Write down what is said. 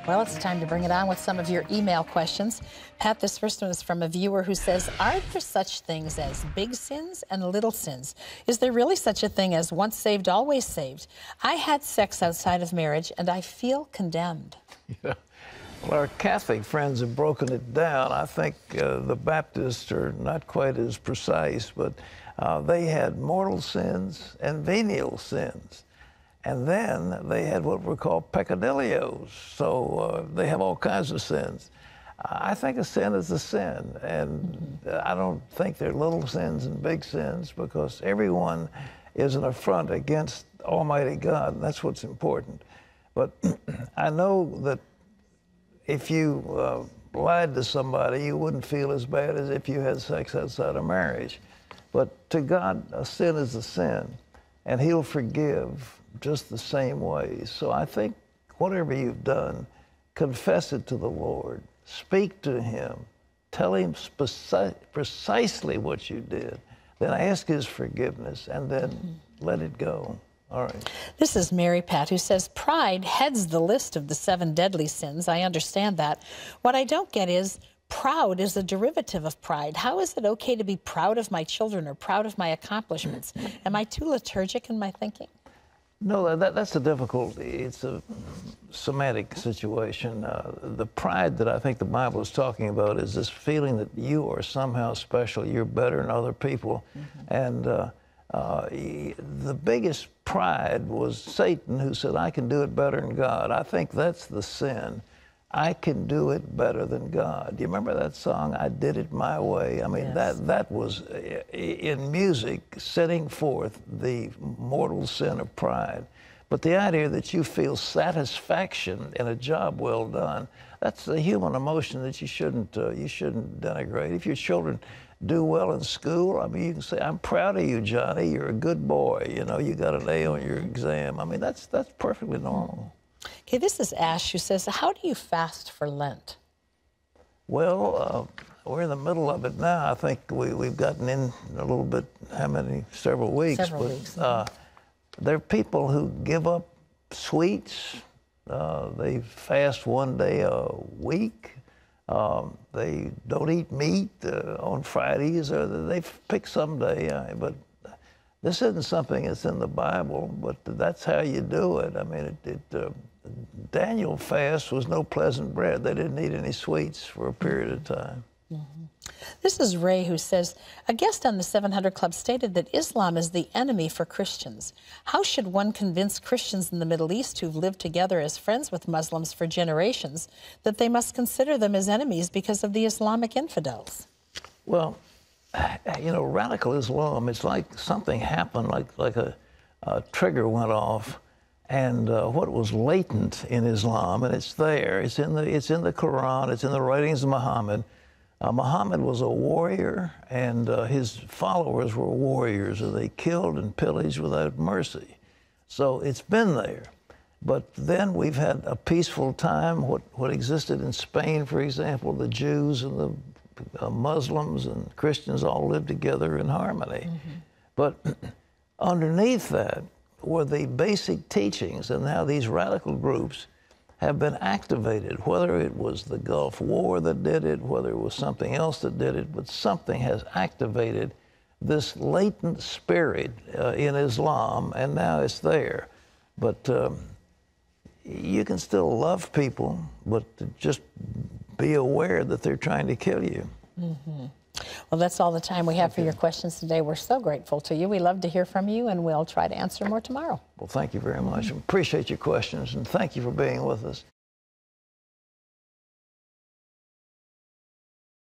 Well, it's time to bring it on with some of your email questions. Pat, this first one is from a viewer who says, are there such things as big sins and little sins? Is there really such a thing as once saved, always saved? I had sex outside of marriage, and I feel condemned. Yeah. Well, our Catholic friends have broken it down. I think the Baptists are not quite as precise, but they had mortal sins and venial sins. And then they had what were called peccadillos. So they have all kinds of sins. I think a sin is a sin. And I don't think there are little sins and big sins, because everyone is an affront against Almighty God. And that's what's important. But I know that if you lied to somebody, you wouldn't feel as bad as if you had sex outside of marriage. But to God, a sin is a sin, and He'll forgive just the same way. So I think whatever you've done, confess it to the Lord. Speak to Him. Tell Him precisely what you did. Then ask His forgiveness, and then let it go. All right. This is Mary Pat, who says, pride heads the list of the 7 deadly sins. I understand that. What I don't get is, proud is a derivative of pride. How is it okay to be proud of my children or proud of my accomplishments? Am I too liturgic in my thinking? No, that's a difficulty. It's a semantic situation. The pride that I think the Bible is talking about is this feeling that you are somehow special, you're better than other people. And the biggest pride was Satan, who said, I can do it better than God. I think that's the sin. I can do it better than God. Do you remember that song, I Did It My Way? I mean, yes. that was, in music, setting forth the mortal sin of pride. But the idea that you feel satisfaction in a job well done, that's a human emotion that you shouldn't denigrate. If your children do well in school, I mean, you can say, I'm proud of you, Johnny. You're a good boy. You know, you got an A on your exam. I mean, that's perfectly normal. Okay, this is Ash, who says, how do you fast for Lent? Well, we're in the middle of it now. I think we've gotten in a little bit, several weeks. Several weeks. There are people who give up sweets. They fast one day a week. They don't eat meat on Fridays, or they pick some day. But this isn't something that's in the Bible, but that's how you do it. I mean, Daniel fast was no pleasant bread. They didn't eat any sweets for a period of time. This is Ray, who says, a guest on the 700 Club stated that Islam is the enemy for Christians. How should one convince Christians in the Middle East who've lived together as friends with Muslims for generations that they must consider them as enemies because of the Islamic infidels? Well, you know, radical Islam, it's like something happened, like a trigger went off, and what was latent in Islam, and it's there, it's in the Quran, it's in the writings of Muhammad. Muhammad was a warrior, and his followers were warriors, and they killed and pillaged without mercy. So it's been there. But then we've had a peaceful time. What existed in Spain, for example, the Jews and the Muslims and Christians all lived together in harmony. But underneath that were the basic teachings, and now these radical groups have been activated, whether it was the Gulf War that did it, whether it was something else that did it, but something has activated this latent spirit in Islam, and now it's there. But you can still love people, but just be aware that they're trying to kill you. Well, that's all the time we have for your questions today. We're so grateful to you. We love to hear from you, and we'll try to answer more tomorrow. Well, thank you very much. Appreciate your questions, and thank you for being with us.